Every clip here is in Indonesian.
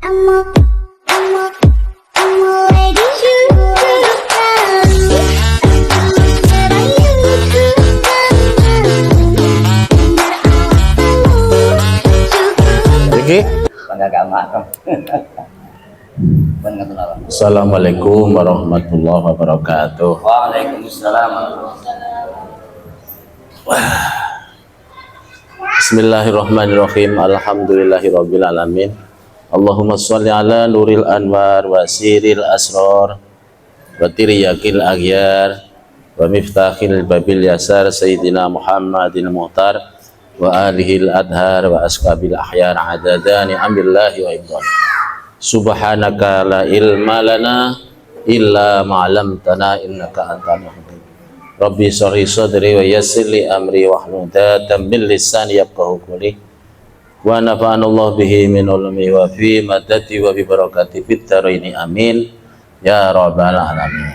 I'm a lady you could tell that I used to Iki. Assalamualaikum warahmatullahi wabarakatuh. Waalaikumsalam. Bismillahirrahmanirrahim. Alhamdulillahirabbil alamin. Allahumma sholli ala nuril anwar wa siril asrar wa tiryakil aghyar wa miftahil babil yasar sayyidina Muhammadin muhtar wa alihil adhar wa ashabil ahyar adadani amillahi wa ibdan. Subhanaka la ilma lana illa ma'alamtana innaka antal hakim. Rabbi shrah sadri wa yassir li amri wahlul 'uqdatam min lisani yafqahu qawli wa nafa'ana Allah bihi min ulumi wa fi madati wa bi barakati fit dharaini amin ya rabbal alamin.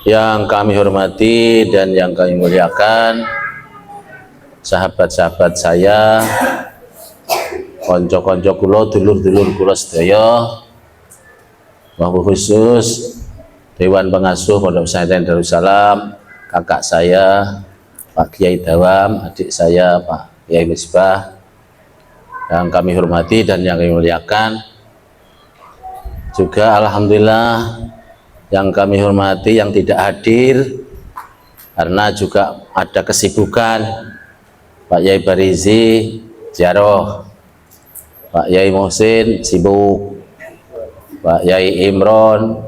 Yang kami hormati dan yang kami muliakan sahabat-sahabat saya, konco-konco kula, dulur-dulur kula sedaya, wabil khusus Dewan Pengasuh Pondok Pesantren Darussalam, kakak saya Pak Kiai Dawam, adik saya Pak Kiai Misbah, yang kami hormati dan yang kami muliakan. Juga alhamdulillah yang kami hormati yang tidak hadir karena juga ada kesibukan, Pak Yai Barizi ziarah, Pak Yai Muhsin sibuk, Pak Yai Imron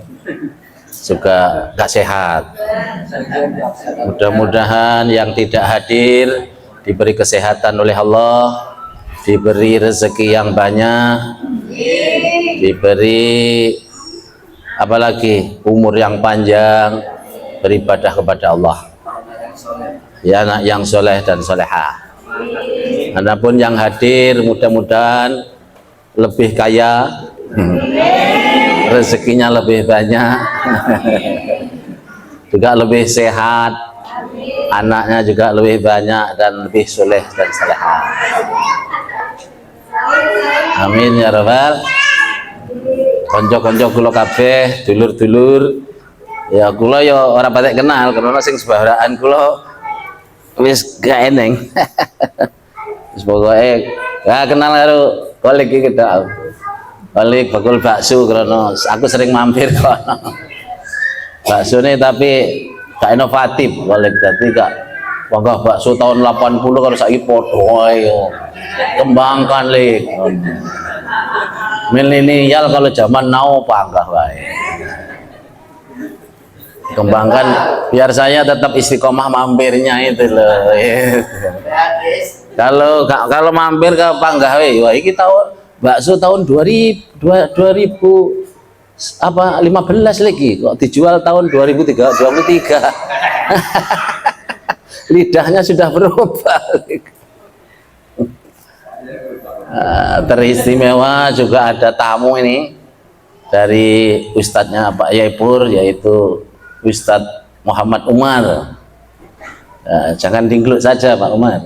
juga gak sehat. Mudah-mudahan yang tidak hadir diberi kesehatan oleh Allah, diberi rezeki yang banyak, diberi apalagi umur yang panjang, beribadah kepada Allah, ya anak yang soleh dan solehah. Adapun yang hadir mudah-mudahan lebih kaya, rezekinya lebih banyak, juga lebih sehat, anaknya juga lebih banyak dan lebih soleh dan salehah. Amin ya rabbal. Konco-konco kula kabeh, dulur-dulur, ya kula ya ora patek kenal karena sing sebaharaan kula wis gak eneng. Wis pokoke ya kenal karo koleg iki tok. Balik bakul bakso karena aku sering mampir kono. Bakso ini tapi gak inovatif, balik tadi gak wagah bakso tahun 80 kalau saiki padha wae. Kembangkan lik. Milenial kalau zaman now panggah wae. Kembangkan biar saya tetap istiqomah mampirnya itu loh. Kalau mampir ke panggah wae, wah iki tahu bakso tahun 2015 lagi kok dijual tahun 2023. Lidahnya sudah berubah. Teristimewa juga ada tamu ini dari ustadznya Pak Yaipur, yaitu Ustadz Muhammad Umar. Jangan dingkluk saja Pak Umar.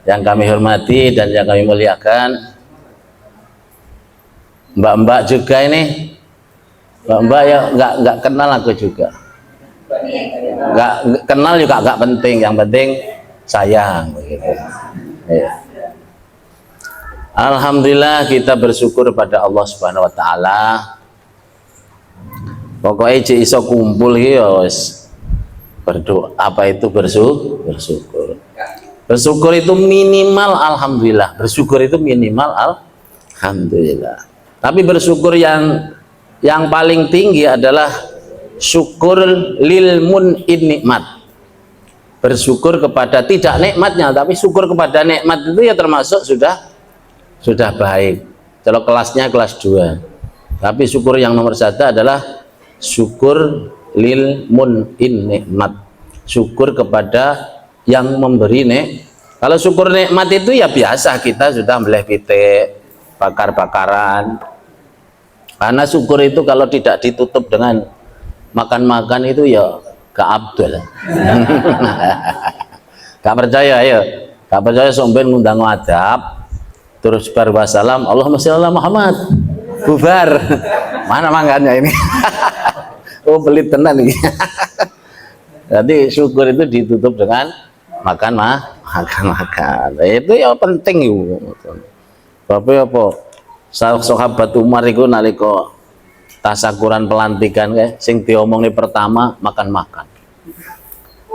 Yang kami hormati dan yang kami muliakan, mbak-mbak juga ini, mbak-mbak ya nggak kenal aku juga, nggak kenal juga nggak penting, yang penting sayang begitu. Ya. Alhamdulillah kita bersyukur pada Allah Subhanahu Wa Taala. Pokoknya cik iso kumpul ya berdoa, apa itu bersyukur. Bersyukur itu minimal alhamdulillah, bersyukur itu minimal alhamdulillah. Tapi bersyukur yang paling tinggi adalah syukur lil mun'in nikmat. Bersyukur kepada tidak nikmatnya, tapi syukur kepada nikmat itu ya termasuk sudah baik. Kalau kelasnya kelas 2. Tapi syukur yang nomor 1 adalah syukur lil mun'in nikmat. Syukur kepada yang memberi Kalau syukur nikmat itu ya biasa, kita sudah meleh pitik, bakar-bakaran. Karena syukur itu kalau tidak ditutup dengan makan-makan itu ya gak abdul. Gak percaya ya, gak percaya sampean ngundang adab terus bar wassalam Allahumma sholli ala Muhammad, bubar. Mana makannya ini? Oh pelit tenan ini. Jadi syukur itu ditutup dengan makan. Itu ya penting itu. Bapak apa? Sahabat Umar itu nalika tasakuran pelantikan sing diomongin pertama makan.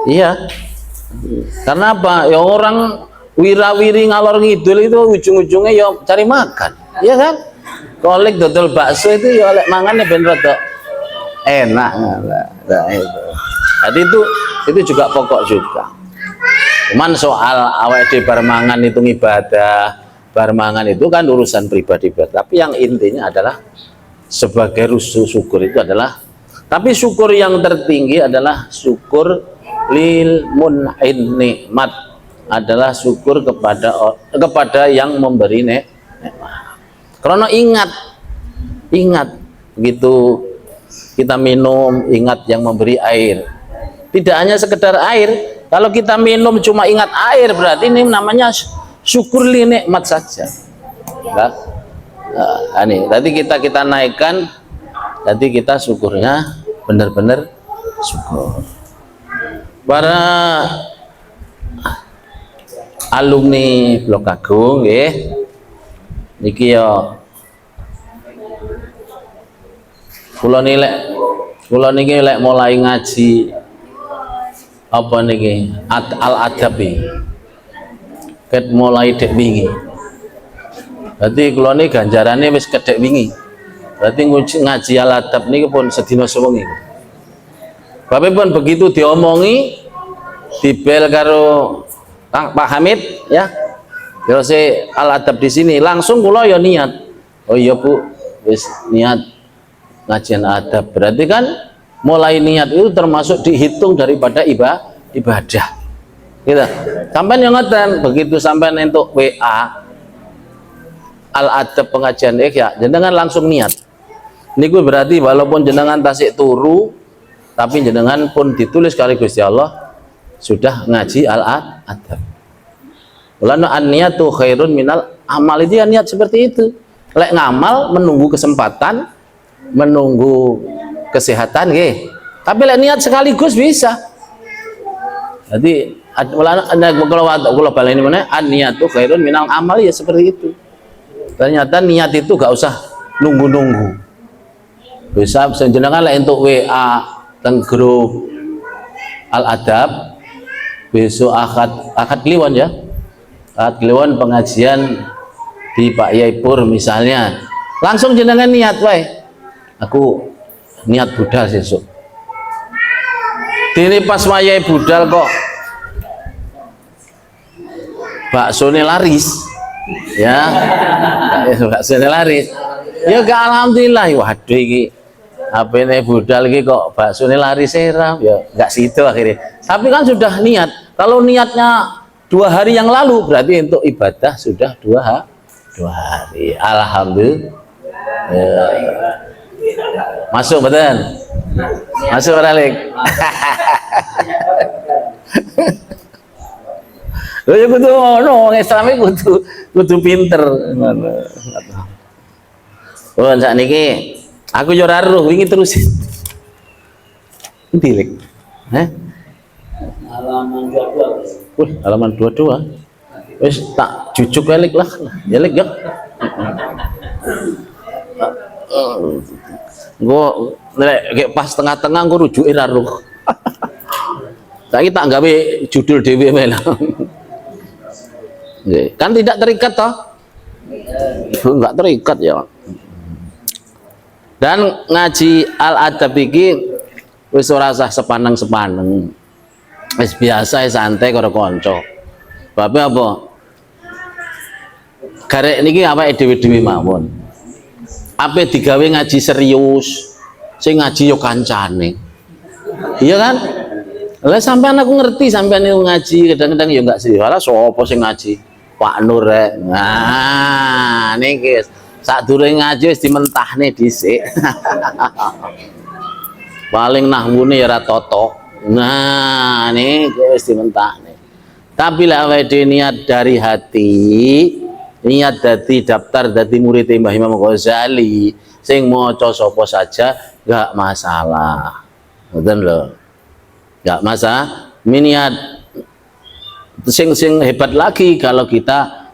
Iya. Karena apa? Ya orang wirawiri ngalor ngidul itu ujung-ujungnya ya cari makan. Iya kan? Kolek dodol bakso itu ya oleh mangannya ben rada enak. Nah, itu. Jadi itu juga pokok juga. Cuman soal awake dhewe bar mangan itu ibadah, bar mangan itu kan urusan pribadi. Tapi yang intinya adalah sebagai syukur itu adalah, tapi syukur yang tertinggi adalah syukur lil mun'in nikmat, adalah syukur kepada yang memberi nikmat. Karena ingat begitu kita minum, ingat yang memberi air. Tidak hanya sekedar air, kalau kita minum cuma ingat air berarti ini namanya syukur li nikmat saja. Ini tadi kita naikkan, tadi kita syukurnya benar-benar syukur. Para alumni Blok Agung nggih niki ya kula niki lek mulai ngaji apa niki al-adabi ket mulai dek wingi. Berarti kula niki ganjarane wis kedek wingi. Berarti ngaji al-adab niki pun sedina sewengi. Bapak pun begitu diomongi dibel karo Pak Hamid ya. Terus al-adab di sini langsung kula ya niat. Oh iya Bu, wis niat ngajian adab. Berarti kan mulai niat itu termasuk dihitung daripada ibadah. Gitu. Sampai yang ngoten, begitu sampai entuk WA al-adab pengajian ya, jenengan langsung niat. Niku berarti walaupun jenengan tasik turu, tapi jenengan pun ditulis kali Gusti Allah sudah ngaji al-adab. Ulana an-niyatu khairun minal amal, itu ya niat seperti itu. Lek ngamal menunggu kesempatan, menunggu kesehatan nggih. Tapi lek niat sekaligus bisa. Jadi kalau baleni meneh an-niyatu khairun minal amal, ya seperti itu. Ternyata niat itu gak usah nunggu-nunggu. Bisa jenengan lek entuk WA teng grup al-adab besok akad kliwon ya. Akad kliwon pengajian di Pak Yai Pur misalnya. Langsung jenengan niat wae. Aku niat budal sesuk. Dene pas wayahe budal kok baksone laris. Ya. Baksone laris. Ya gak alhamdulillah, waduh iki apene budal iki kok baksone laris seram, ya gak situ akhirnya. Tapi kan sudah niat. Kalau niatnya 2 hari yang lalu berarti untuk ibadah sudah 2 hari. Alhamdulillah. Ya. Masuk betul? Masuk balik. Lho ya kudu ngono, wong Islam kudu pinter. Oh sakniki aku yo ora roh wingi terusin. Endi lek? Halaman 22. Wih, halaman 22. Wis tak jujuk lek lah. Ya lek ya. Gua nek pas tengah-tengah gua rujuke ra roh. Saiki tak gawe judul dhewe meneh. Kan tidak terikat toh? Enggak terikat ya. Dan ngaji al-adab iki wis ora usah sepaneng-sepaneng. Wis biasa santai karo kanca. Bapak apa? Garek niki awake dhewe-dhewe mawon. Apa digawe ngaji serius, sing ngaji yo kancane. Iya kan? Lah sampean aku ngerti sampean itu ngaji kadang-kadang ya enggak serius. Lah sapa sing ngaji? Pak Nur rek. Nah, niki sadurunge ngaji wis dimentahne dhisik. Paling nahwune ya ora toto. Nah, niki wis dimentahne. Tapi lek awake dhewe niat dari hati, niat dadi daftar dadi murid Mbah Imam Ghazali sing maca sapa saja enggak masalah. Ngoten lho. Enggak masalah. Niat sing hebat lagi kalau kita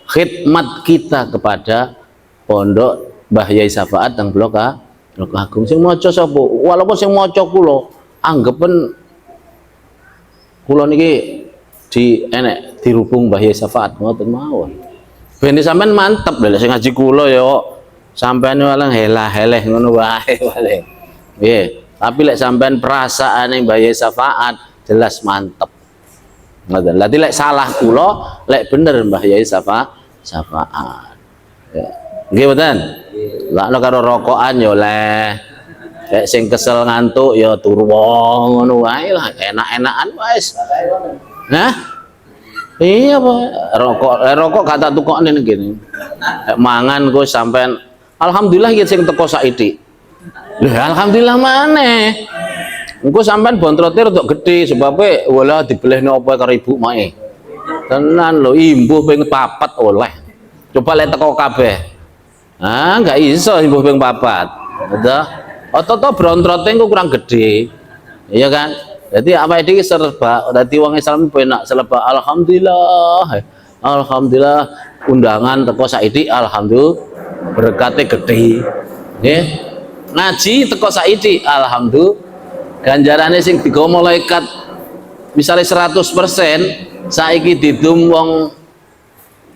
khidmat kita kepada pondok Mbah Yai Syafaat dan Blok Agung sing maca sapa walaupun sing maca kula anggepen kula niki di enek dirubung Mbah Yai Syafaat ngoten mawon ben sampean mantep lho sing ngaji kula ya sampean walang helah-heleh ngono wae paling nggih tapi lek sampean perasaane Mbah Yai Syafaat jelas mantep ngoten lha lek salah kula lek bener Mbah Yai Syafaat ya nggih mboten lha karo rokokan ya oleh lek sing kesel ngantuk ya turu ngono wae lah enak-enakan wis nah iya Pak rokok kata tukokne ngene mangan ku sampean alhamdulillah iki sing teko saiki lha alhamdulillah maneh engko sampean bontrote rada gedhe sebabe wala dibelehne apa karo ibu mae tenan lho imbuh ping 4 oleh coba lek teko kabeh enggak iso imbuh ping 4 udah otot brontrote engko kurang gede iya kan jadi apa iki serba dadi wong Islam penak seleba alhamdulillah undangan teko saiki alhamdulillah berkate gede nggih ngaji teko saiki alhamdulillah ganjarane sing digawa malaikat misale 100% saiki didum wong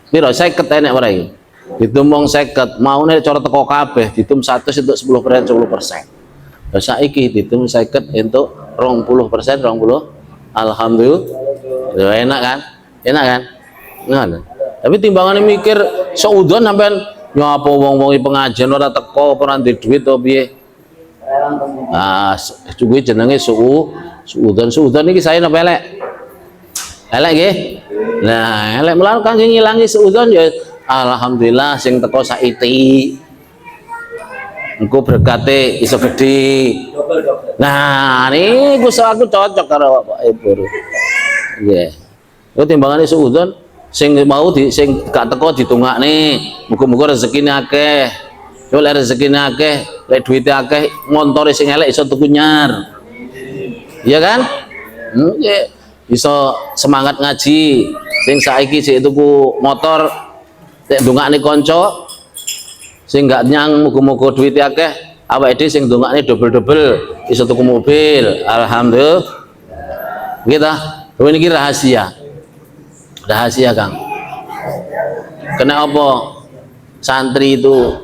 piro 50 enek ora iki didum wong 50 maune cara teko kabeh didum 100 untuk 10% lha saiki didum 50 untuk 20% alhamdulillah ya enak kan ngono tapi timbangane mikir seudon sampean nyapa wong-wong pengajian ora teko ora ndek duit to piye kuwi jenenge suudon iki saya napa elek nggih nah elek melar kangge ngilangi suudon ya alhamdulillah sing teko saiki engko berkate iso gede nah niku aku cocok karo Bapak Ibu nggih yo timbangane suudon sing mau sing gak teko ditungakne muga-muga rezekine akeh yo lek rezekine akeh lek duwite akeh montore sing elek iso tuku nyar iya kan nggih iso semangat ngaji sing saiki sik tuku motor lek ndongakne kanca sing gak nyang muga-muga duwite akeh awake dhewe sing ndongakne double-double iso tuku mobil alhamdulillah nggih ta niki rahasia Kang kena apa santri itu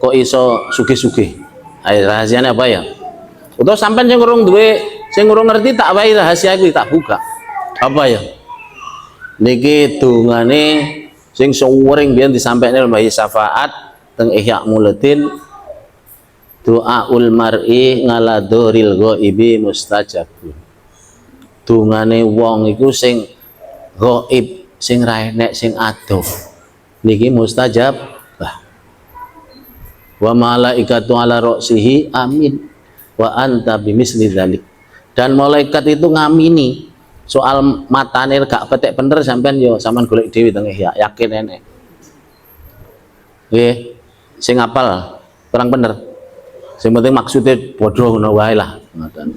kok iso sugih-sugih ayo rahasianya apa ya utawa sampean sing urung duwe sing urung ngerti tak wae rahasia iki tak buka apa ya niki dungane sing sering biyen disampaikne Mbah Syafaat teng Ihya Muluddin doaul mar'i ngaladoril ghaibi mustajabun dungane wong iku sing ghaib sing ra enek sing adoh niki mustajab wa malaikatu ala ra'sihi amin wa anta bimisli dzalik dan malaikat itu ngamini soal matane gak petek bener sampean yo sampean golek dhewe teng Ihya yakin enek nggih sing apal kurang bener sing penting maksudnya bodoh ngono wae lah ngoten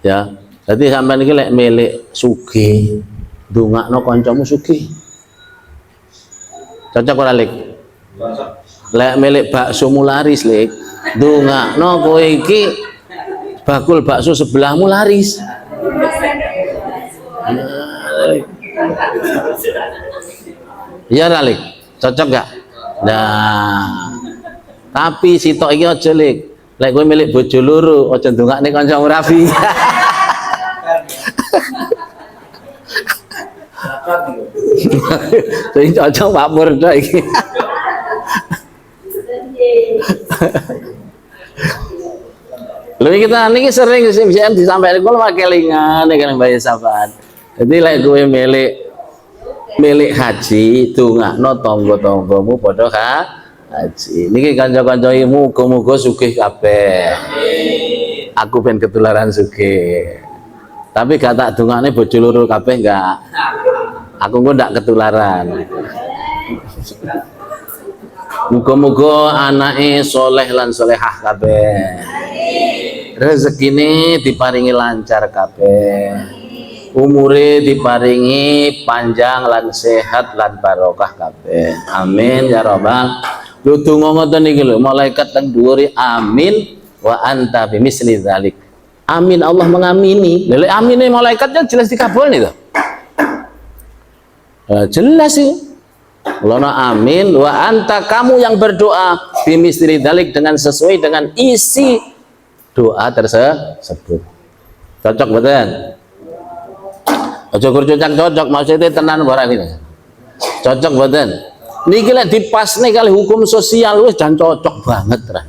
ya jadi sampean iki lek milik sugih ndongakno kancamu sugih cocok ora Lik lek milik bakso laris Lik ndongakno kowe iki bakul bakso sebelahmu laris ya Lik cocok gak nah tapi sitok iki aja Lik lek kowe milik bojo loro aja ndongakne kancamu rabi sing cocok Pak Murda iki lho kita niki sering sih bisa disampaikan kula kelingan kan Mbah Syafaat jadi lek kowe milik haji dongakno tangga-tanggamu padha haji niki kanca-kanca muga-muga sugih kabeh aku ben ketularan sugih tapi gak tak dongakne bojo loro kabeh enggak Aku kok ndak ketularan. Muga-muga anake soleh lan solehah kabeh. Rezekine diparingi lancar kabeh. Umure diparingi panjang lan sehat lan barokah kabeh. Amin ya rabbal. Lho donga ngoten iki lho, malaikat teng dhuwure amin wa anta bimisli dzalik. Amin, Allah mengamini. Lha amine malaikatnya jelas dikabulni to. Jelas sih. Lana amin wa anta, kamu yang berdoa bimisli dzalik dengan sesuai dengan isi doa tersebut. Cocok betul? Aja cocok maksudnya tenan barang ini. Cocok betul? Niki lek dipasne kali hukum sosial wis jan cocok banget ra.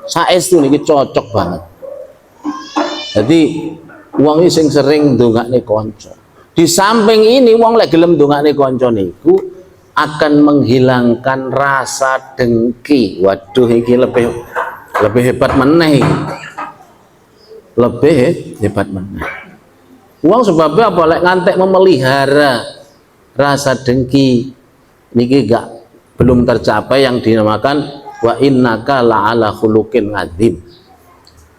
Saestu niki cocok banget. Jadi wong iki sing sering ndongakne kanca. Di samping ini wong lek gelem ndongakne kanca niku akan menghilangkan rasa dengki. Waduh iki lebih hebat meneh. Lebih hebat meneh. Wong sebabnya apa lek ngantek memelihara rasa dengki niki belum tercapai yang dinamakan wa innaka la'ala khuluqin adzim.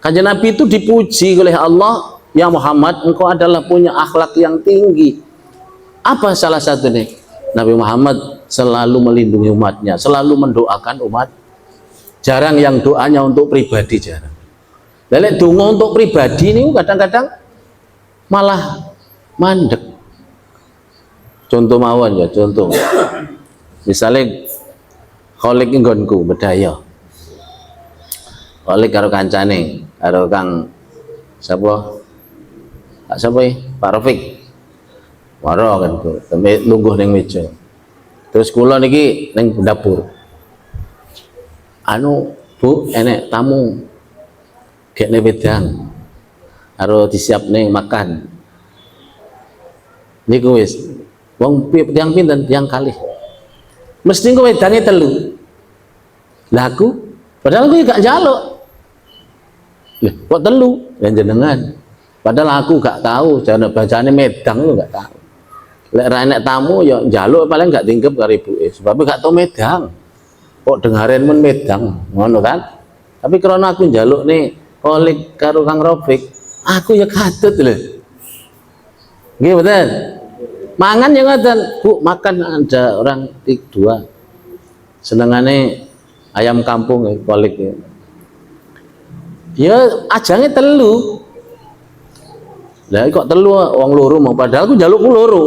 Kanjeng Nabi itu dipuji oleh Allah, ya Muhammad, engkau adalah punya akhlak yang tinggi. Apa salah satunya? Nabi Muhammad selalu melindungi umatnya, selalu mendoakan umat. Jarang yang doanya untuk pribadi, jarang. Lelek donga untuk pribadi ini kadang-kadang malah mandek. Contoh mawon ya, contoh. Misalnya kholik nggonku bedaya. Kholik karo kancane, karo Kang sapa? Kak sapa iki? Pak Rafiq. Waro kan ku, lungguh ning meja. Terus kula niki ning dapur. Anu, Bu, enek tamu. Gekne wedang. Karo disiapne makan. Niku wis wong tiyang pinten? Tiyang kalih. Mesti engko wedange telu. Lah aku padahal aku gak njaluk. Lah kok telu? Ya jenengan. Padahal aku gak tahu cara bacane medang lu gak tahu. Lek ra enek tamu ya njaluk paling gak tingkep karo ibuke. Sebab gak tau medang. Kok dengaren men medang, ngono kan? Tapi karena aku njaluk nih kolik karo Kang Rafiq, aku ya katut lho. Nggih betul. Mangan ya ngoten, Bu, makan ada orang dua. Senengane ayam kampung ya, kolik ya. Ya ajange telu. Lah kok telu wong loro mau padahal aku njalukku loro.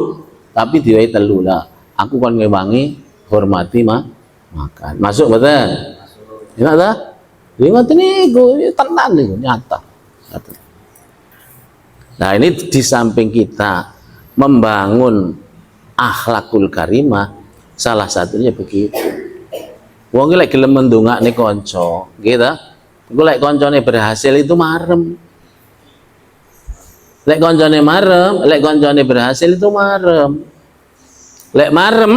Tapi diwai telu lah. Aku kon ngewangi hormati makan. Masuk betul? Enak ta? Ya ngoten niku, tenan niku nyata. Nah, ini di samping kita membangun akhlakul karimah, salah satunya begitu. Wong lek gelem ndongakne kanca, nggih ta? Iku lek kancane berhasil itu marem. Lek kancane marem, lek kancane berhasil itu marem. Lek marem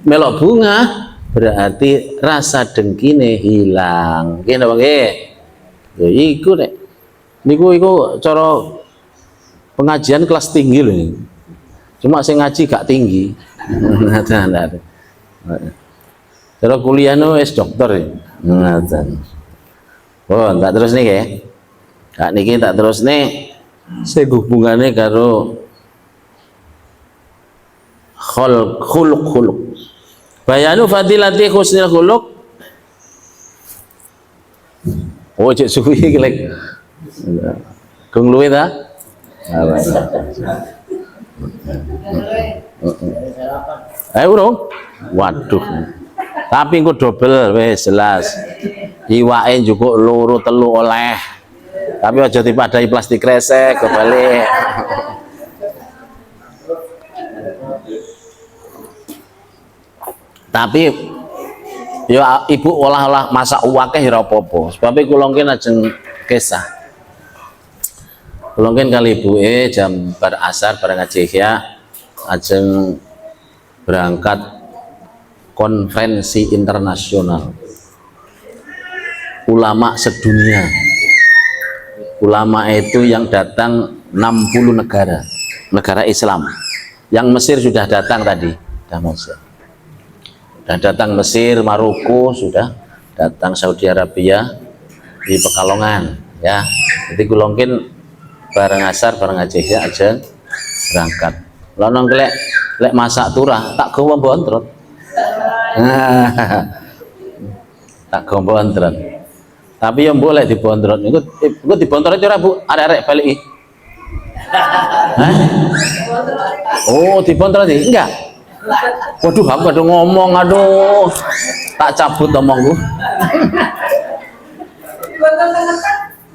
melok bunga berarti rasa dengkine hilang. Nggih napa nggih? Ya iku nek niku iku cara pengajian kelas tinggi lho. Cuma saya ngaji gak tinggi. Cara kuliah nu wis dokter ya. Ngoten. Oh, tak terus nih ya. Kak niki tak terus nih. Saya hubungannya karo khuluq. Bayanu fadilati husnul khuluq. Oh, cek suwi iki lek. Kung luwe ta? Ayo dong. Waduh. Tapi engko dobel wis jelas. Iwake njukuk loro telu oleh. Tapi aja dipadai plastik kresek kebalik. Tapi ya ibu olah-olah masak uwakeh ya apa-apa. Sebab kula ngen ajeng kisah. Kula ngen kali ibuke jam bar asar bareng ngaji ya ajeng berangkat konferensi internasional ulama sedunia. Ulama itu yang datang 60 negara Islam. Yang Mesir sudah datang tadi, sudah Mesir. Sudah datang Mesir, Maroko, sudah datang Saudi Arabia di Pekalongan ya. Jadi kulongkin bareng asar bareng aja berangkat. Lah nang lek masak turah tak gawa bontrot. Tak gawa bontrot. Tapi yang boleh dibontrot niku dibontrot ora Bu, arek-arek balik. Hah? Oh, dibontrot enggak? Waduh, aku ada ngomong, aduh. Tak cabut omongku.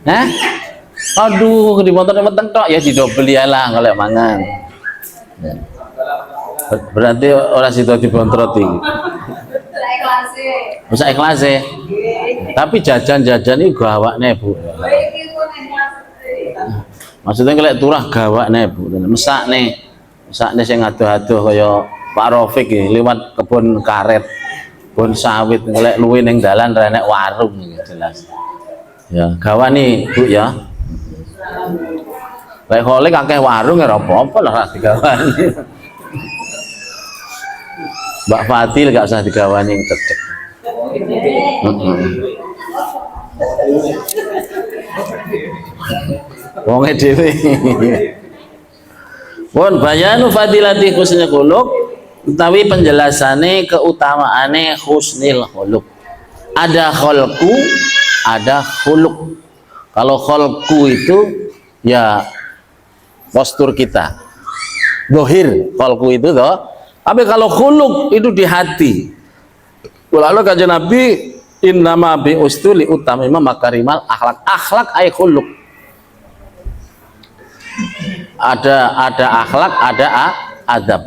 Hah? Aduh, dibontrot meteng tok ya didobeli lah kalau mangan. Ya. Berarti orang situ dibontrot iki. Bisa ikhlas ya. Tapi jajan-jajan ini gawakne Bu. Maksudnya kalau turah gawakne Bu. Mesakne sing adoh-adoh kaya Pak Rafiq lewat kebun karet, kebun sawit, ngelek luwih ning dalan ra enek warung jelas. Ya, gawani Bu ya. Lek kholik akeh warung ya apa-apa lah ra digawani. Mbak Fatil gak usah digawani yang cecek. Wonge dhewe. Pun bayanu fadilati husnul khuluq utawi penjelasane keutamaane husnul khuluq. Ada kholku, ada khuluq. Kalau kholku itu ya postur kita. Dohir kholku itu toh. Tapi kalau khuluq itu di hati. Lalu kata Nabi innama bi ustuli utamima makarimal akhlak. Akhlak ay khuluq. Ada akhlak, ada adab.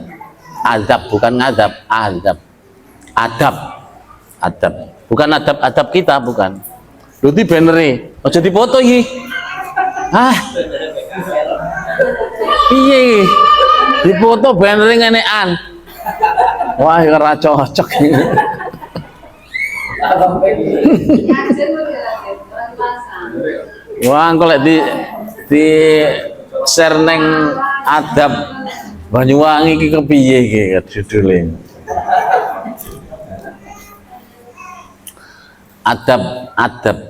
Adab bukan ngadab, adab. Adab. Bukan adab kita, bukan. Duti benere, aja dipoto iki. Ah. Piye? Dipoto benere ngenekan. Wah, ora cocok. Wah, engko lek di share neng adab Banyuwangi iki kepiye iki judule. Adab.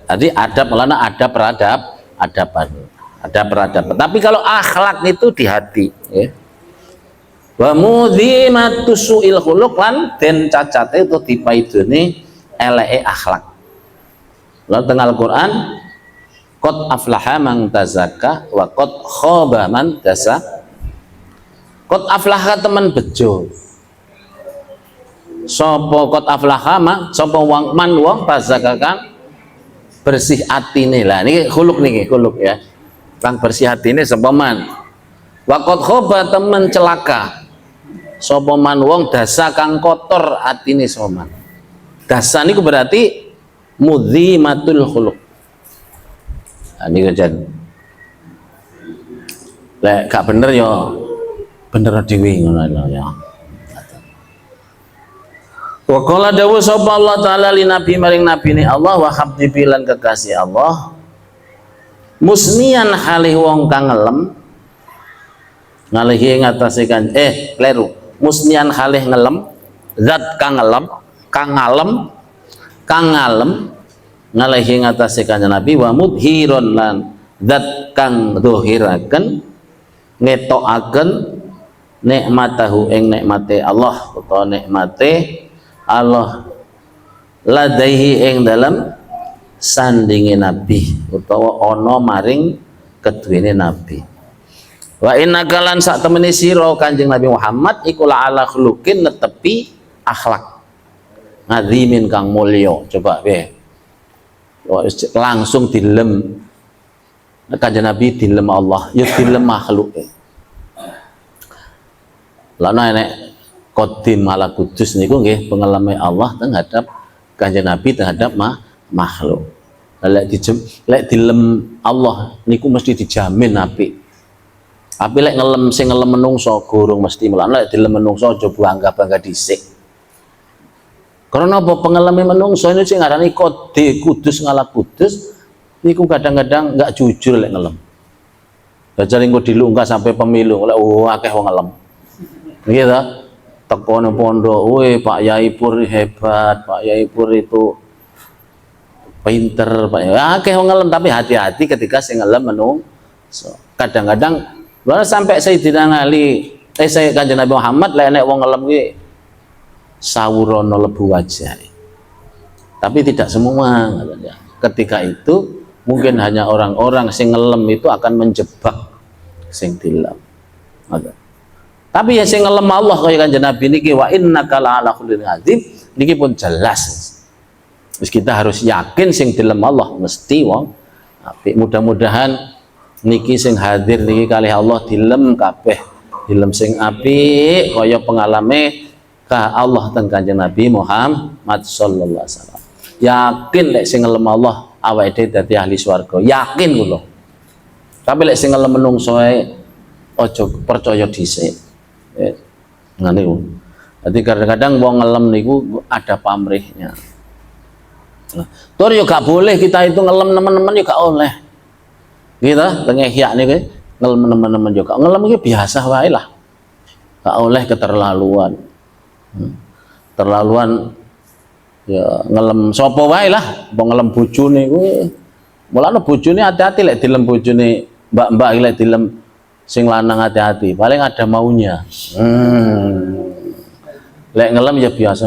Jadi adab melana ada adaban. Ada peradaban. Tapi kalau akhlak itu di hati, ya. Wa mudhimatu su'il khuluq lan den cacate itu dipaidone eleke akhlak. Lalu tengah Al-Qur'an qad aflaha man tazakka wa qad khaba man dasa. Qad aflaha temen bejo. Sapa qad aflaha sapa wong man wong tazakka kan bersih atine. Lah niki khuluq ya. Kang bersih atine sapa man. Wa qad khaba temen celaka. Sapa man wong dasa kang kotor atine sapa man. Dasa niku berarti mudhimatul khuluq. Ini kan lek gak bener ya bener dhewe ngono ya. Wa qala dawu sapa Allah taala li nabi maring nabine Allah wa habbi lan kekasih Allah musnian halih wong kang ngelem ngalihi ngatasi kan kleru musnian halih ngelem zat kang ngalem ngalihi ngatasi kanjeng Nabi wa mudhiron lan zat kang dohiraken ngetokaken nikmatahu ing nikmate Allah utawa nikmate Allah ladaihi ing dalam sandinge Nabi utawa ana maring keduwene Nabi. Wa innaka lan sak temene sira Kanjeng Nabi Muhammad iku la ala khuluqin netepi akhlak ngazimin kang mulya. Coba we langsung dilem Kanjeng Nabi dilem Allah ya dilem makhluke. Lana nek qadim ala kudus niku nggih pengeleme Allah terhadap Kanjeng Nabi terhadap makhluk. Lek dilem Allah niku mesti dijamin apik. Tapi lek sing ngelem menungso gurung mesti mulane lek dilem menungso aja bangga-bangga dhisik. Karena apa pengeleme menungso ini sing ngarani kode kudus ngala kudus niku kadang-kadang enggak jujur lek ngelem. Bajare engko dilungkas sampai pemilu lek akeh wong ngelem. gitu. Teko nang pondok, woi Pak Yai Pur hebat, Pak Yai Pur itu pinter, Pak Yai. Akeh wong ngelem, tapi hati-hati ketika sing ngelem menungso. Kadang-kadang sampai Sayyidina Ali, saya Kanjeng Nabi Muhammad lek nek wong ngelem ki sawurono lebu wajah. Tapi tidak semua. Ketika itu mungkin hanya orang-orang sing ngelem itu akan menjebak sing dilem. Tapi ya sing ngelem Allah kaya Kanjeng Nabi niki wa innaka la'ala khuluqin adzim niki pun jelas. Terus kita harus yakin sing dilem Allah mesti wong apik. Mudah-mudahan niki sing hadir niki kalih Allah dilem kabeh. Dilem sing apik kaya pengalame ka Allah teng Kanjeng Nabi Muhammad sallallahu alaihi wasallam. Yakin lek sing ngelem Allah awake dhewe dadi ahli swarga. Yakin kula. Tapi lek sing ngelem menungso aja percaya dhisik. Ngene niku. Dadi kadang-kadang wong ngelem niku ada pamrihnya. Tur yo gak boleh kita itu ngelem teman-teman yo gak oleh. Gitu, teng ihya niku ngelem teman-teman yo gak ngelem iki biasa wae lah. Gak oleh keterlaluan. Terlaluan ya ngelem sapa wae lah, wong ngelem bojone kuwi. Mulane bojone hati-hati lek dilem bojone mbak-mbak lek dilem sing lanang hati-hati, paling ada maunya. Lek ngelem ya biasa,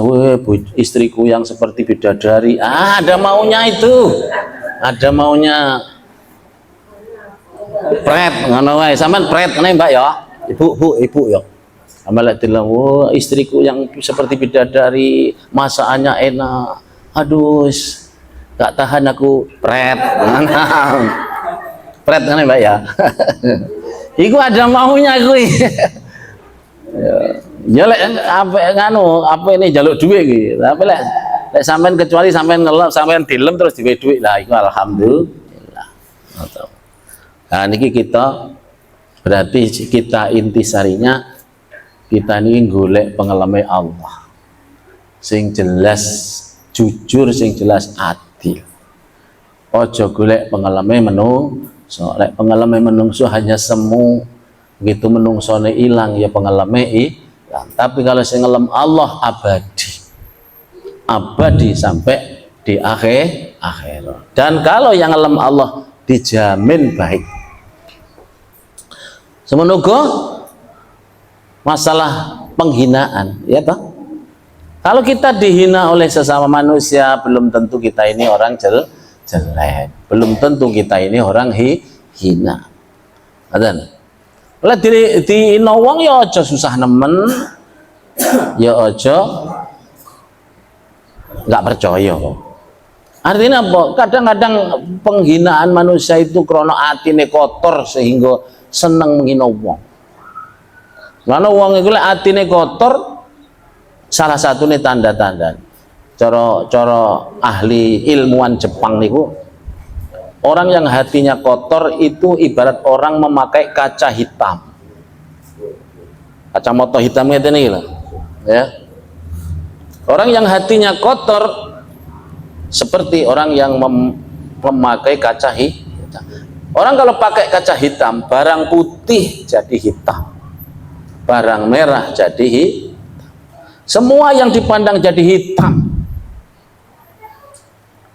istriku yang seperti bidadari. Ada maunya itu. Ada maunya. Pret ngono wae, sampean pret ngene Mbak ya. Ibu ya. Amalat dilem, istriku yang seperti bidadari, masakannya enak. Aduh, gak tahan aku pret. Pret kan Mbak ya. Iku ada maunya kuwi. Ya lek apa ini jaluk duit iki. Tapi lek sampean kecuali sampean ngelem, sampean dilem terus diwe duit lah iku alhamdulillah. Nah niki kita berarti kita intisarinya kita ini golek pengeleme Allah sing jelas jujur, sing jelas adil. Ojo golek pengeleme menungso. Lek pengeleme menungso hanya semu begitu menungsone ilang ya pengeleme ilang. Tapi kalau sing ngelem Allah abadi sampai di akhir. Dan kalau yang ngelem Allah dijamin baik. Semenuga masalah penghinaan, ya toh. Kalau kita dihina oleh sesama manusia, belum tentu kita ini orang jelek, belum tentu kita ini orang hina. Adan. Lah dihina wong ya aja susah nemen, ya aja nggak percaya. Artinya apa? Kadang-kadang penghinaan manusia itu krana atine kotor sehingga seneng menghina wong. Karena wong iku lek atine kotor, salah satunya tanda-tanda. Cara ahli ilmuwan Jepang niku, orang yang hatinya kotor itu ibarat orang memakai kaca hitam. Kacamata hitam ngene iki lho. Ya. Orang yang hatinya kotor seperti orang yang memakai kaca hitam. Orang kalau pakai kaca hitam, barang putih jadi hitam. Barang merah jadi hitam. Semua yang dipandang jadi hitam.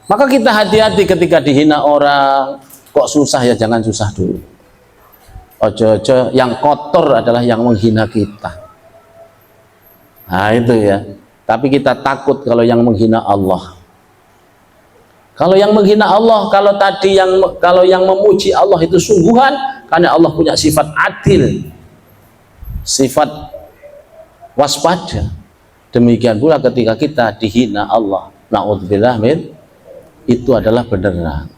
Maka kita hati-hati ketika dihina orang. Kok susah ya, jangan susah dulu. Ojo-ojo yang kotor adalah yang menghina kita. Nah itu ya. Tapi kita takut kalau yang menghina Allah. Kalau yang menghina Allah, kalau yang memuji Allah itu sungguhan, karena Allah punya sifat adil, sifat waspada. Demikian pula ketika kita dihina Allah, na'udzubillah min, itu adalah beneran.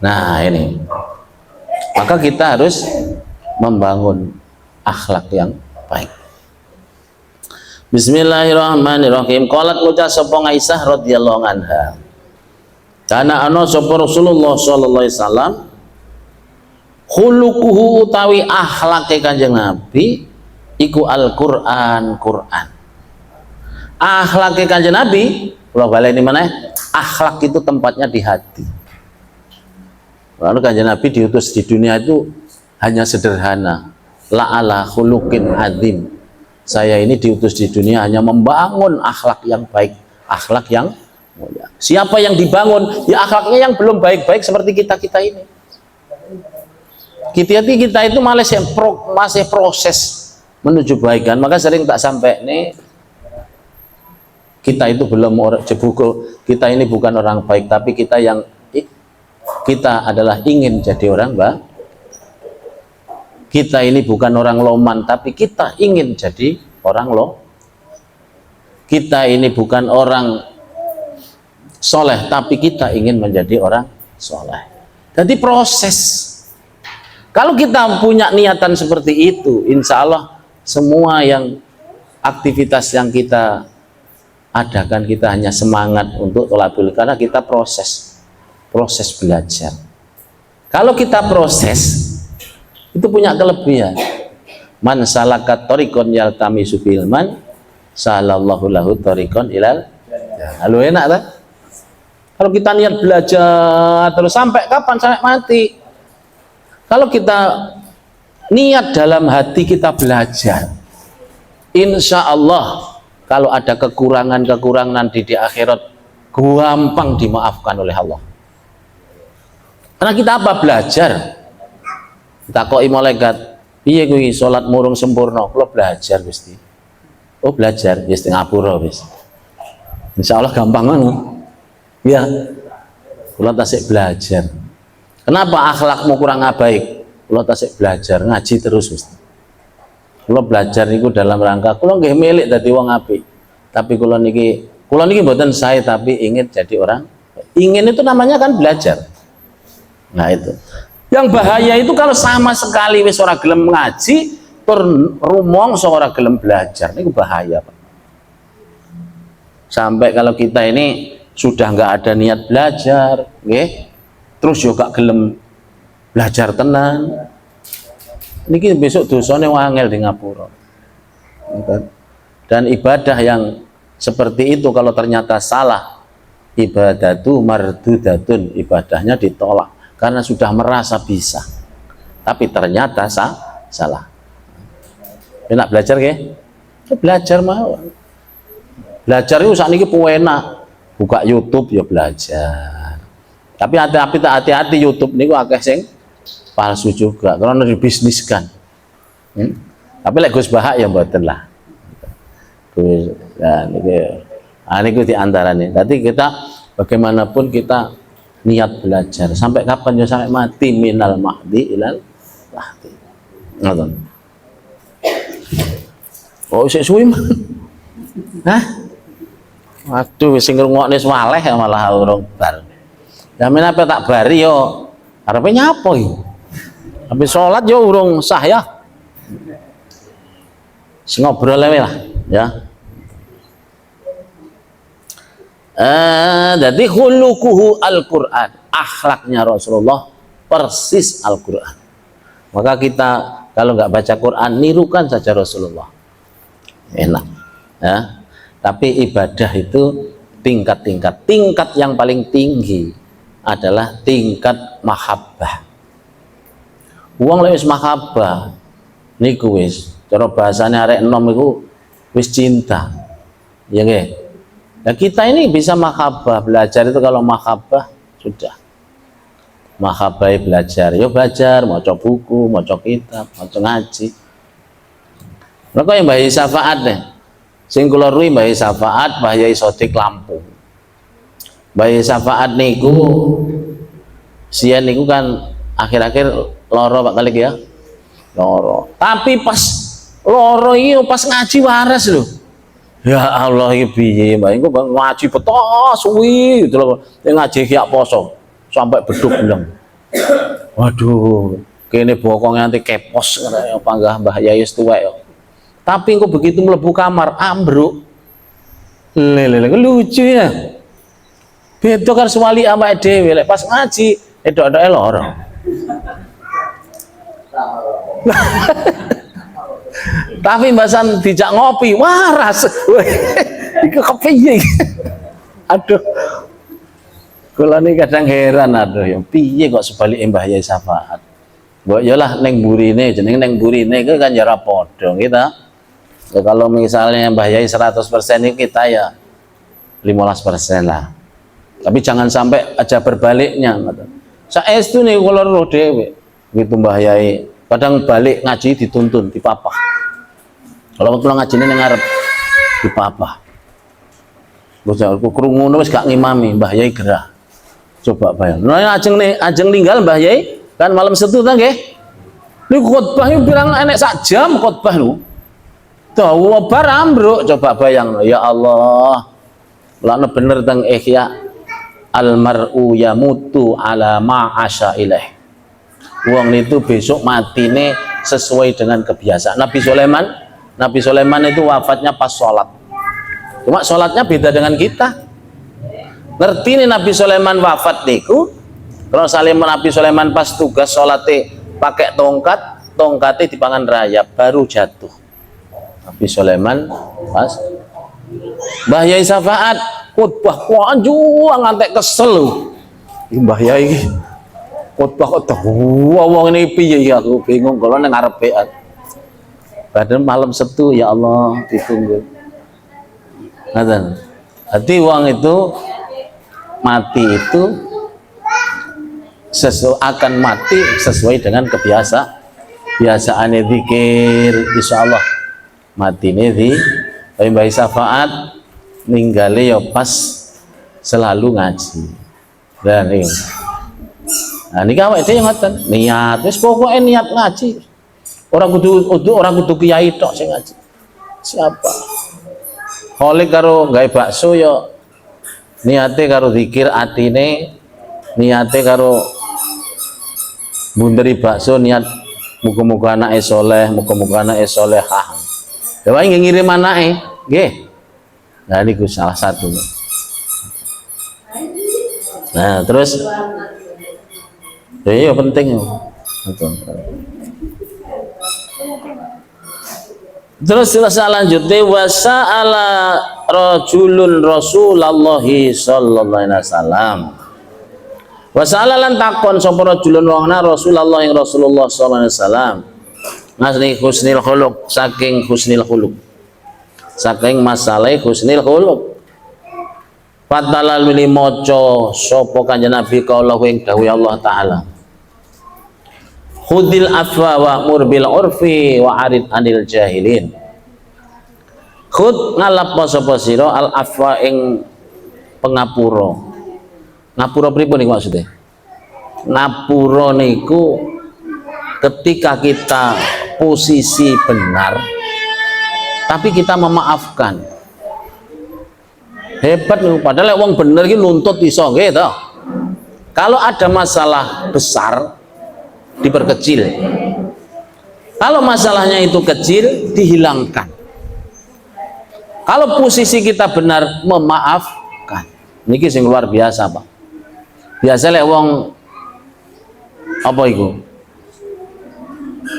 Nah ini, maka kita harus membangun akhlak yang baik. Bismillahirrahmanirrahim. Qalat ngucap sapa Aisyah radhiyallahu anha. Karena ana sapa Rasulullah sallallahu alaihi wasallam khuluquhu utawi akhlake Kanjeng Nabi iku Al-Qur'an. Akhlake Kanjeng Nabi, kula baleni meneh, akhlak itu tempatnya di hati. Lalu Kanjeng Nabi diutus di dunia itu hanya sederhana, la ala khuluqin adzim. Saya ini diutus di dunia hanya membangun akhlak yang baik, akhlak yang mulia. Siapa yang dibangun? Ya akhlaknya yang belum baik-baik seperti kita ini. Kita itu masih proses menuju kebaikan. Maka sering tak sampai nih, kita itu belum orang jebukul, kita ini bukan orang baik, tapi kita adalah ingin jadi orang baik. Kita ini bukan orang loman, tapi kita ingin jadi orang kita ini bukan orang soleh, tapi kita ingin menjadi orang soleh. Jadi proses. Kalau kita punya niatan seperti itu, insya Allah semua yang aktivitas yang kita adakan, kita hanya semangat untuk tolabul, karena kita proses belajar. Kalau kita proses, itu punya kelebihan. Man salakat thoriqan yaltamisu fil man salallahu lahu thoriqan ilal jannah. Lu enak tak? Kalau kita niat belajar terus sampai kapan? Sampai mati. Kalau kita niat dalam hati kita belajar, insya Allah kalau ada kekurangan nanti di akhirat gampang dimaafkan oleh Allah. Karena kita apa? Belajar. Takoki malaikat, piye kuwi salat murung sempurna? Kula belajar Gusti. Oh belajar, ya ngapura wis. Insyaallah gampang ngono. Ya. Kula tasik belajar. Kenapa akhlakmu kurang baik? Kula tasik belajar, ngaji terus Gusti. Kula belajar niku dalam rangka kula nggih milik dadi wong apik. Tapi kula niki mboten sae, tapi ingin jadi orang. Ingin itu namanya kan belajar. Nah itu. Yang bahaya itu kalau sama sekali wis ora gelem ngaji, tur rumangsa ora gelem belajar, ini bahaya, Pak. Sampai kalau kita ini sudah nggak ada niat belajar, nggih, terus juga gelem belajar tenan, niki besok dosane wangel di ngapura. Dan ibadah yang seperti itu kalau ternyata salah, ibadatu mardudatun, ibadahnya ditolak. Karena sudah merasa bisa, tapi ternyata salah. Enak belajar ke? Belajar mau. Belajar itu saat ini enak. Buka YouTube ya belajar. Tapi hati-hati YouTube ini akeh sing palsu juga. Karena dibisniskan. Tapi lek Gus Bahak ya mboten lah. Ini di antaranya. Tadi kita bagaimanapun kita niat belajar sampai kapan ya, sampai mati, minal mahdi ilal lahdi. Ngoten. Oh sik suwi man. Hah? Waduh sing ngrungokne swaleh malah urung bar. Jamin apa tak bari yo arepe nyapa iki? Habis salat yo urung sah ya. Sing ngobrol wae lah ya. Jadi khuluquhu Al-Quran, akhlaknya Rasulullah persis Al-Quran. Maka kita kalau nggak baca Quran, nirukan saja Rasulullah, enak ya. Tapi ibadah itu tingkat yang paling tinggi adalah tingkat mahabbah. Wong lek wis mahabbah niku wis cara bahasane arek enom iku wis cinta ya nggih. Nah kita ini bisa mahabbah, belajar itu kalau mahabbah sudah mahabbah belajar, yo belajar, mau coba buku, mau coba kitab, mau coba ngaji. Mereka yang Mbah Syafaat deh, sing kula ruwi Mbah Syafaat, Mbah Yai Sodik Lampung. Mbah Syafaat niku sian niku kan akhir-akhir loro Pak Kalik ya, loro. Tapi pas loro ini pas ngaji waras loh. Ya Allah iki piye Mbak, engko ngaji betos suwi gitu loh. Ngaji kiak poso sampai beduk bilang. Waduh, kene bokong nganti kepos panggah Mbah Yai tuwek yo. Tapi engko begitu mlebu kamar ambruk. Lele lucu ya. Beda karo suwali awake dhewe lek pas ngaji edok-edoke lara. Tapi mbasan dijak ngopi waras. Iku kepiye? Aduh. Kula niki kadang heran aduh ya piye kok sebalik Mbah Yai Syafaat. Mbok yalah neng burine jenenge neng burine itu kan jara podo kita. Ya, kalau misalnya Mbah Yai 100% itu kita ya 15% lah. Tapi jangan sampai aja berbaliknya. Saestu nih kalau roh dhewe gitu Mbah Yai. Kadang balik ngaji dituntun, dipapah. Kalau pulang ngaji ini ngarep dipapah. Aku krungu wis gak ngimami Mbah Yai gerah. Coba bayang. Nah ajeng ninggal Mbah Yai kan malam Setu ta nggih. Niku khotbah niku pirang enek sak jam khotbah niku. Dawa bar ambruk coba bayang ya Allah. Lana bener teng Ihya almar'u yamutu ala ma'asya ilaih. Wong itu besok matine sesuai dengan kebiasaan. Nabi Sulaiman itu wafatnya pas sholat. Cuma sholatnya beda dengan kita. Ngerti nih Nabi Sulaiman wafat niku. Kalau Nabi Sulaiman pas tugas sholatnya pakai tongkatnya dipangan rayap baru jatuh. Nabi Sulaiman pas Mbah Yai Syafaat khotbah panjang ngantek kesel lho. Mbah Yai khotbah kok wong ini piye ya aku bingung kalau nang ngarepe. Padahal malam Setu ya Allah ditunggu. Ngaten. Hati wong itu mati itu akan mati sesuai dengan kebiasaannya zikir insyaallah mati nih di Mbah Syafaat ninggali ya pas selalu ngaji dan ini nah ini awake dhewe ngoten niat wis pokoke niat ngaji orang kudu kiai tok sing ngaji siapa kholik karo gawe bakso ya niate karo zikir atine niate karo bunderi bakso niat muga-muga anake soleh muga-muga anake solehah ya wae ngirim anake nggih nah niku salah satu nah terus ya penting terus selanjutnya wasa'ala rajulun Rasulullah sallallahu alaihi wasallam wasa'ala lan takon sapa rajulun wongna Rasulullah yang Rasulullah sallallahu alaihi wasallam ngasni husnil khuluq saking husnil khuluq saking masalah husnil khuluq fatalal mili maca sapa kanjeng Nabi kaulahu ing dawuh Allah taala khudil afwa wa'mur bil urfi wa arid anil jahilin khud ngalap sapa sira al afwa ing pengapura ngapura pripun niku maksudnya ngapura niku ketika kita posisi benar tapi kita memaafkan hebat nih padahal wong bener iki nuntut iso nggih to kalau ada masalah besar diperkecil kalau masalahnya itu kecil dihilangkan kalau posisi kita benar memaafkan niki sing luar biasa Pak biasa lek wong apa iku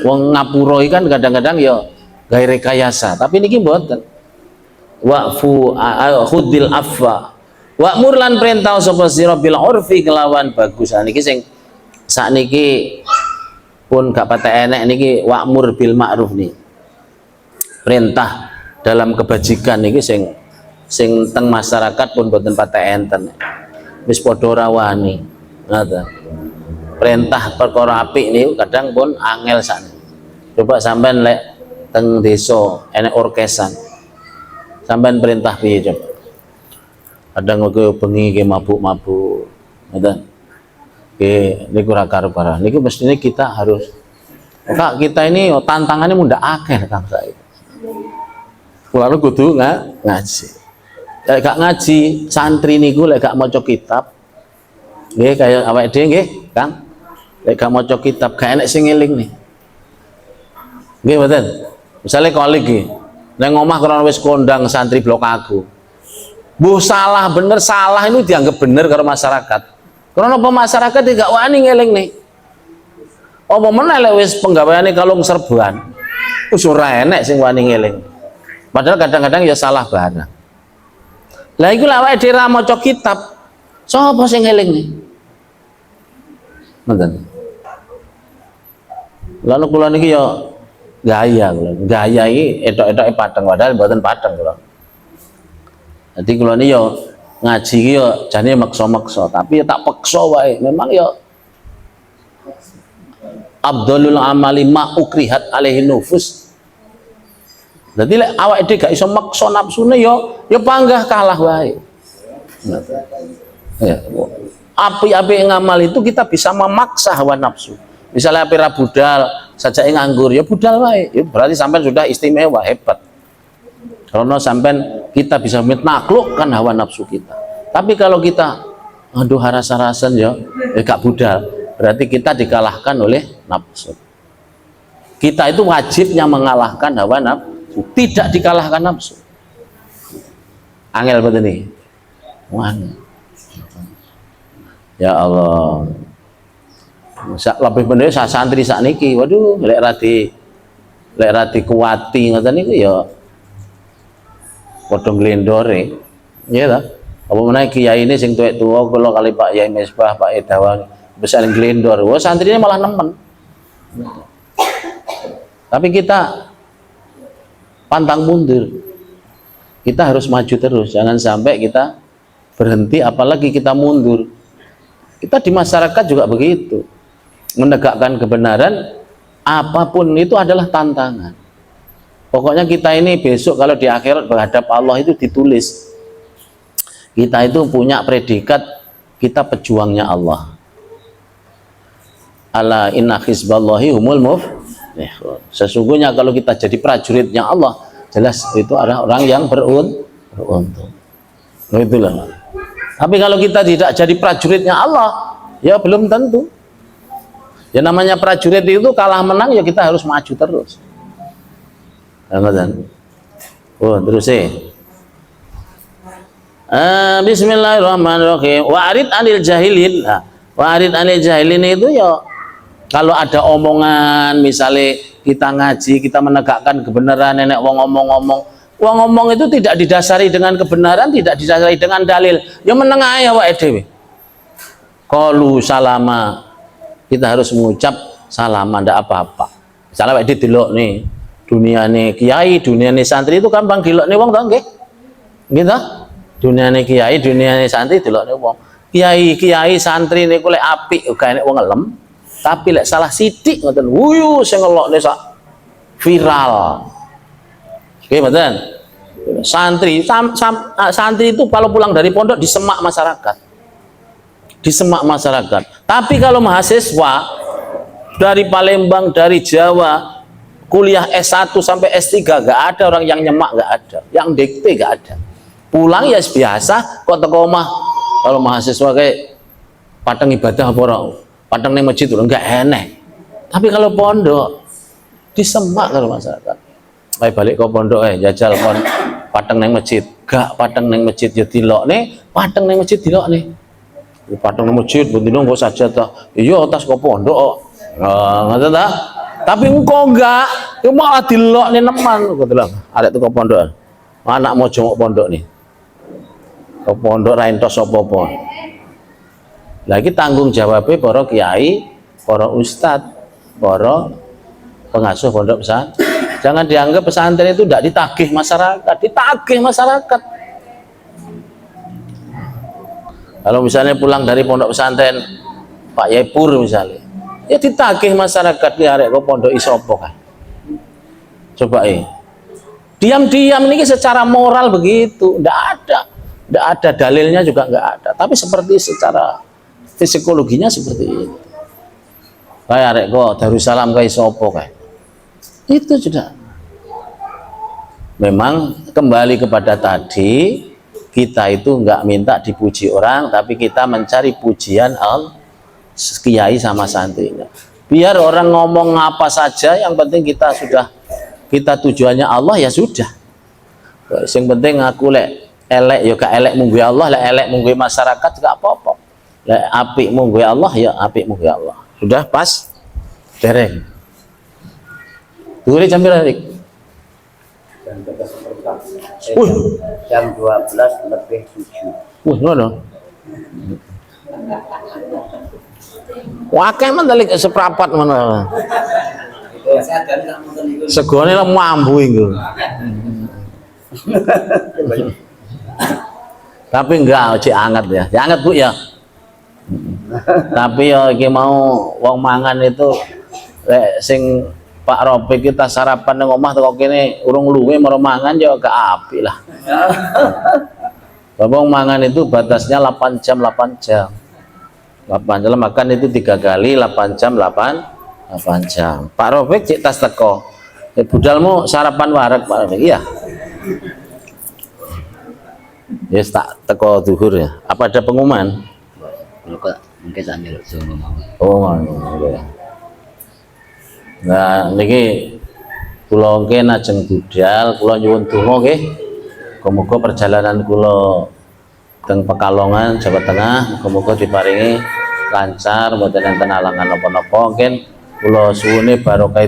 wong ngapura kan kadang-kadang ya gawe rekayasa tapi niki mboten wa'fu khudil afwa wa'mur lan perintah sapa sira bil urfi kelawan bagus niki sing sakniki pun gak patah enek niki wa'mur bil ma'ruf nih perintah dalam kebajikan niki sing teng masyarakat pun boten patah enten wis padha ora wani ngoten perintah perkara apik niku kadang pun angel sakniki coba sampean lek teng desa enek orkesan sampean perintah piye coba kadang kok bengi ke mabuk-mabuk ngoten niku ora karo-karo niku mestine kita harus Kak kita ini tantangannya mudah akeh Kang saya lalu kudu ngaji lek gak ngaji santri niku lek gak maca kitab nggih kaya awake dhewe nggih Kang lek gak maca kitab gak enek sing eling nih nggih mboten misale kolik iki nang omah karena wis kondang santri blok aku mbuh salah bener salah itu dianggap bener karo masyarakat karena apa masyarakat tidak wani ngeling nih apa meneh lek wis penggaweane kalung serban wis ora enek sing wani ngeling padahal kadang-kadang ya salah barang lah iku lek awake dhewe ra maca kitab sapa sing ngeling nih ngoten Lalu kula niki ya gaya kula. Gaya iki etok-etoke padang padahal mboten padang kula. Jadi kula niki ya ngaji iki ya jane maksa-maksa, tapi ya tak peksa wae. Memang ya Abdulul amali ma ukrihat alaihi nufus. Jadi lek awake dhewe gak iso maksa nafsune ya panggah kalah wae. Ya. Api-api ngamal itu kita bisa memaksa hawa nafsu. Misalnya api budal saja nganggur ya budal wae. Ya berarti sampean sudah istimewa, hebat. Karena sampean kita bisa menaklukkan hawa nafsu kita. Tapi kalau kita aduh rasa-rasan ya gak budal, berarti kita dikalahkan oleh nafsu. Kita itu wajibnya mengalahkan hawa nafsu, tidak dikalahkan nafsu. Angel betul nih. Ya Allah. Lebih bener santri sakniki, waduh lek rati kuwati ngoten niku ya padha glendore. Nggih ta? Apa meneh kiai ini sing tuwek-tuwa kula kali Pak Yai Misbah, Pak Edawan besar glendor. Wah santrine malah nemen. Tapi kita pantang mundur. Kita harus maju terus, jangan sampai kita berhenti apalagi kita mundur. Kita di masyarakat juga begitu. Menegakkan kebenaran apapun itu adalah tantangan. Pokoknya kita ini besok kalau di akhirat berhadap Allah itu ditulis. Kita itu punya predikat kita pejuangnya Allah. Ala inna hizballahi humul muflihun. Sesungguhnya kalau kita jadi prajuritnya Allah, jelas itu adalah orang yang beruntung. Itulah. Tapi kalau kita tidak jadi prajuritnya Allah, ya belum tentu. Ya namanya prajurit itu kalah menang ya kita harus maju terus. Oh, terus Bismillahirrahmanirrahim. Wa'rid anil jahilin. Wa'rid anil jahilin itu ya kalau ada omongan, misalnya kita ngaji, kita menegakkan kebenaran, nenek wong ngomong itu tidak didasari dengan kebenaran, tidak didasari dengan dalil. Ya menengahi awake dhewe. Qalu salama. Kita harus mengucap salama, ndak apa-apa. Misalnya awake dhewe delok nih, duniane kiai, duniane santri itu gampang delokne wong to nggih. Nggih ta? Duniane kiai, duniane santri delokne wong. Kiai santri niku lek apik uga enek wong ngelem. Tapi lek salah sidik ngoten, wuyu sing ngelokne sak viral. Oke, mboten. Santri itu kalau pulang dari pondok disemak masyarakat. Disemak masyarakat. Tapi kalau mahasiswa dari Palembang, dari Jawa, kuliah S1 sampai S3 gak ada orang yang nyemak, gak ada. Yang dikte gak ada. Pulang ya biasa, kok teko omah kalau mahasiswa kayak padang ibadah apa ora? Padang ning masjid lho enggak enek. Tapi kalau pondok disemak kalau masyarakat. Ayo balik ke pondok jajal padang ning masjid. Gak padang ning masjid ya dilokne, padang ning masjid dilokne. Padang ning masjid bendino kok saja ta. Iya tas ke pondok. Ngoten ta? Tapi engko enggak, ya malah dilokne neman kok delok. Arek teko pondok. Anak mau jongok pondok nih. Ke pondok ra entos apa-apa. Lagi tanggung jawabnya para kiai, para ustadz, para pengasuh pondok pesantren. Jangan dianggap pesantren itu tidak ditagih masyarakat, ditagih masyarakat. Kalau misalnya pulang dari pondok pesantren Pak Yai Pur misalnya, ya ditagih masyarakat di arek kok pondok isopo kan. Coba diam-diam ini secara moral begitu, tidak ada dalilnya juga nggak ada. Tapi seperti secara psikologinya seperti itu. Kayak arek kok Darussalam kayak sopo kayak. Itu sudah. Memang kembali kepada tadi, kita itu nggak minta dipuji orang, tapi kita mencari pujian kiai sama santrinya. Biar orang ngomong apa saja, yang penting kita tujuannya Allah ya sudah. Yang penting aku elek ya gak elek munggu Allah, elek munggu masyarakat gak apa-apa. Apik munggu Allah ya apik munggu Allah. Sudah pas dereng. Duri jam berapa, Rik? Jam 12:07. Ngono. Wah, kemen tadi seprapat mana. Segone lah mambu iku. Tapi enggak cek anget ya. Ya anget Bu ya. Tapi ya iki mau wong mangan itu lek sing Pak Robi kita sarapan nang omah teko kene urung luwe maro mangan ya gak apik lah. Babong mangan itu batasnya 8 jam 8 jam. 8 jam makan itu 3 kali 8 jam 8 jam. Pak Robi cek tas teko. Budalmu sarapan wareg Pak Robi. Iya. Yes tak teko zuhur ya. Apa ada pengumuman? Mungkin sambil zoom Oh, oke. Nah, niki kula nggih ajeng budal, kula nyuwun donga nggih. Muga-muga perjalanan kula teng Pekalongan, Jawa Tengah, muga-muga diparingi lancar, mboten enten halangan napa-napa. Mungkin kula suwune barokah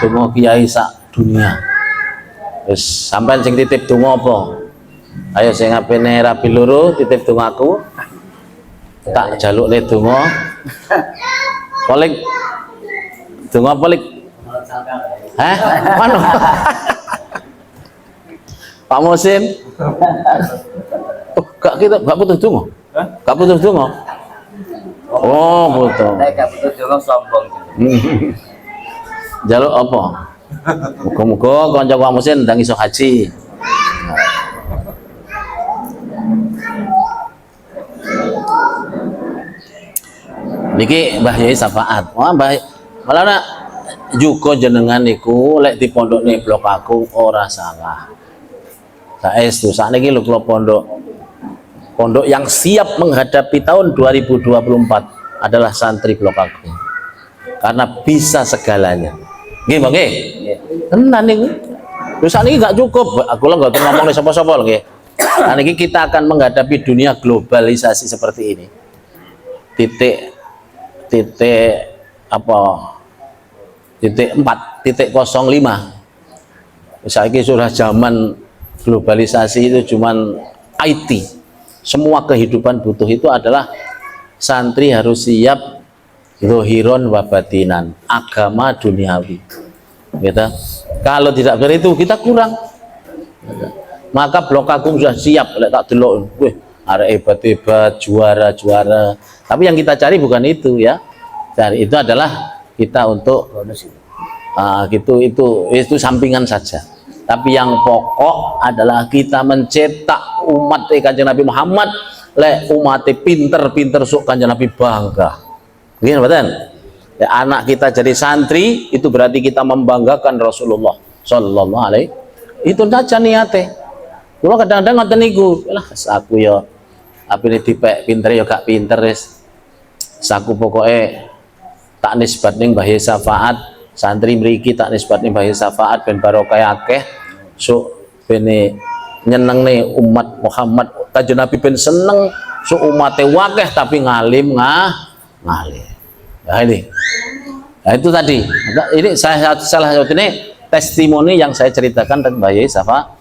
donga kiai sak dunia. Wis sampean sing titip donga apa? Ayo sing apene rabi loro titip dongaku. Tak jaluk le donga. Paling donga paling. Hah? Mana? Pak Musin. Oh, gak butuh donga. Gak butuh donga. Oh, butuh. Nek gak butuh donga sombong. Jaluk apa? Muga-muga kanca Pak Musin ndang iso haji. Niki Mbah Yai Syafaat. Wah, Mbah malah nak juga jenengan niku lek di pondok nih blok aku ora salah. Saestu sakniki lho kula pondok yang siap menghadapi tahun 2024 adalah santri blok aku. Karena bisa segalanya. Nggih, Mbah nggih. Tenan niku. Terus sakniki gak cukup. Aku lah gak ngomong sapa-sapa nggih. Nah, niki kita akan menghadapi dunia globalisasi seperti ini. Titik 4.05. Saiki sudah zaman globalisasi itu cuman IT. Semua kehidupan butuh itu adalah santri harus siap zohiron wa batinan, agama duniawi. Gitu. Kalau tidak begitu kita kurang. Maka blok agung sudah siap, lek tak delok, wih, arek hebat-hebat, juara-juara. Tapi yang kita cari bukan itu ya. Cari itu adalah kita untuk itu sampingan saja. Tapi yang pokok adalah kita mencetak umat Kanjeng Nabi Muhammad, lek umat pinter-pinter sok Kanjeng Nabi bangga. Gini betul? Ya, anak kita jadi santri itu berarti kita membanggakan Rasulullah Sallallahu Alaihi. Itu saja niatnya. Kalau kadang-kadang ngoten niku, lah aku ya apa ini dipek pinter ya gak pinter wis. Saku pokoknya tak nisbat ning Mbah Yai Syafaat, santri mriki tak nisbat ning Mbah Yai Syafaat ben barokah akeh. So bene nyenengne umat Muhammad, Kanjeng Nabi ben seneng so umate wakeh tapi ngalim ngalim. Nah ini. Nah itu tadi. Ini salah satu ini testimoni yang saya ceritakan tentang Mbah Yai Syafaat.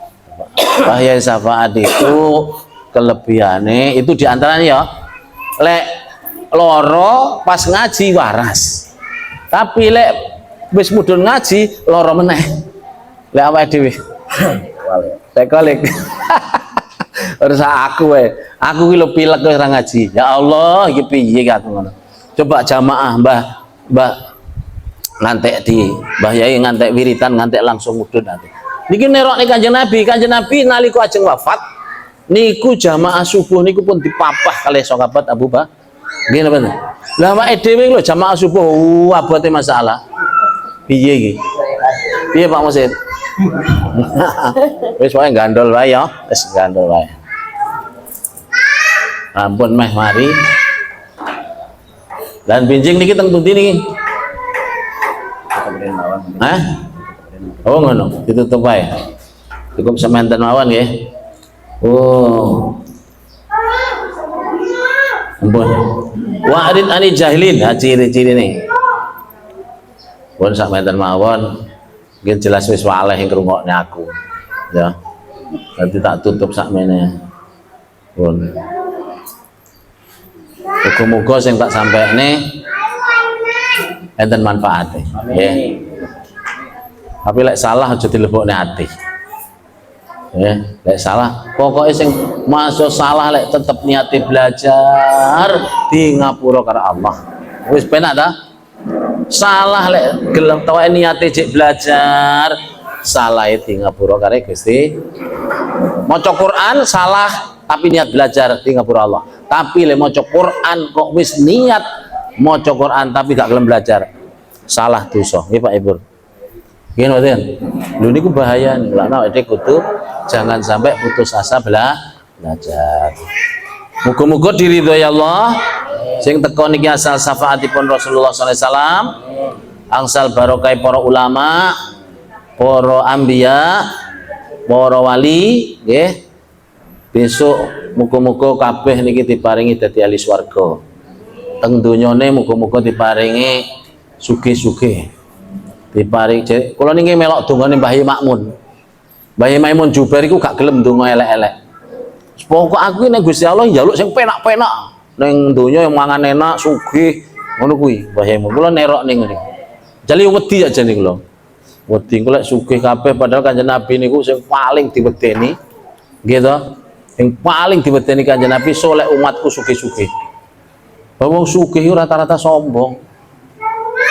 Mbah Yai Syafaat itu kelebihannya itu diantaranya ya lek loro pas ngaji waras, tapi lek wis mudhun ngaji loro meneh lek awake dhewe tekolik harus aku ki lho pilek ora ngaji ya Allah iki piye aku ngono. Coba jamaah Mbah ngantek di Mbah Yai ngantek wiritan ngantek langsung mudhun nanti niki nerokne Kanjeng Nabi nalika ajeng wafat niku jamaah subuh niku pun dipapah kalih sahabat Abu Bakar. Nggih napa? Lah awake dhewe lho jamaah subuh abote masalah. Piye iki? Piye Pak Musid? Wis wae gandol wae ya, wis gandol wae. Ampun meh mari. Dan binjing niki teng pundi niki? Hah? Oh ngono, ditutup wae. Cukup semanten mawon nggih. Oh. Ampun. Wa'rid ani jahilin, ciri-ciri nih. Pun sak menten mawon, mungkin jelas wis waleh yang ngrungokne aku. Ya. Nanti tak tutup sak mene. Pun. Muga-muga sing tak sampaikne enten manfaate. Nggih. Tapi lek salah aja dilebokne ati. Lek salah, pokoknya sing masuk salah lek tetep niati belajar di ngapura karo Allah. Wis penak ta? Salah lek gelem tawake niate jek belajar, salah di ngapura karo Gusti. Maca Quran salah tapi niat belajar di ngapura Allah. Tapi lek maca Quran kok wis niat maca Quran tapi gak gelem belajar, salah dosa. Nggih Pak Ibu. Gini mboten. Lho niku bahaya nih. Lah awake kudu jangan sampai putus asa belajar. Muga-muga diridhoi Allah sing teko niki asal syafaatipun Rasulullah sallallahu alaihi wasallam, angsal barokah para ulama, para anbiya, para wali nggih. Besok muga-muga kabeh niki diparingi dadi ahli swarga. Teng donyane muga-muga diparingi sugih-sugih. Diparing kula niki melok dongane Mbah Makmun. Mbah Makmun Jubair iku gak gelem donga elek-elek. Pokok aku nek Gusti Allah njaluk sing penak-penak ning donya yang mangan enak, sugih, ngono kuwi Mbah Makmun. Kula nerok ning ngene. Jali wedi aja niku lho. Wedi kula sugih kabeh padahal Kanjeng Nabi niku sing paling diwedeni. Nggih to? Sing paling diwedeni Kanjeng Nabi soleh umatku sugih-sugih. Wong sugih rata-rata sombong.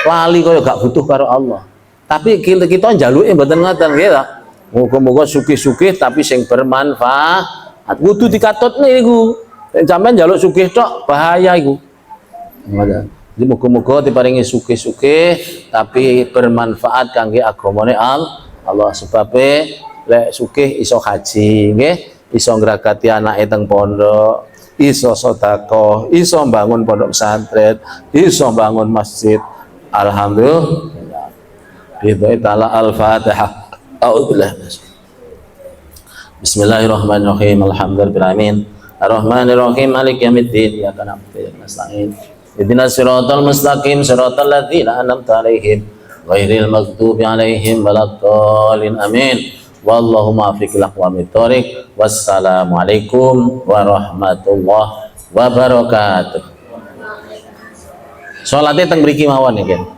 Lali kaya gak butuh karo Allah. Tapi kita njaluke mboten ngoten nggih ta. Muga-muga sugih-sugih tapi sing bermanfaat. Kudu dikatutne iku. Nek sampean njaluk sugih tok bahaya iku. Ngoten. Jadi muga-muga diparingi sugih-sugih tapi bermanfaat kangge agamane Allah. Sebabe lek sugih iso haji nggih, iso ngragati anake teng pondok, iso sedekah, iso bangun pondok pesantren, iso bangun masjid. Alhamdulillah. Billahi ta'ala al-Fatihah. A'udzubillah. Bismillahirrahmanirrahim. Alhamdulillahirabbil Ar-Rahmanirrahim. Maliki yaumiddin. Iyyaka na'budu wa iyyaka nasta'in. Ihdinas siratal mustaqim, siratal ladzina an'amta 'alaihim ghairil maghdubi 'alaihim waladdallin. Amin. Wallahu muwaffiq ila aqwamit thoriq. Wassalamualaikum warahmatullahi wabarakatuh. Salatnya teng mriki mawon nggih.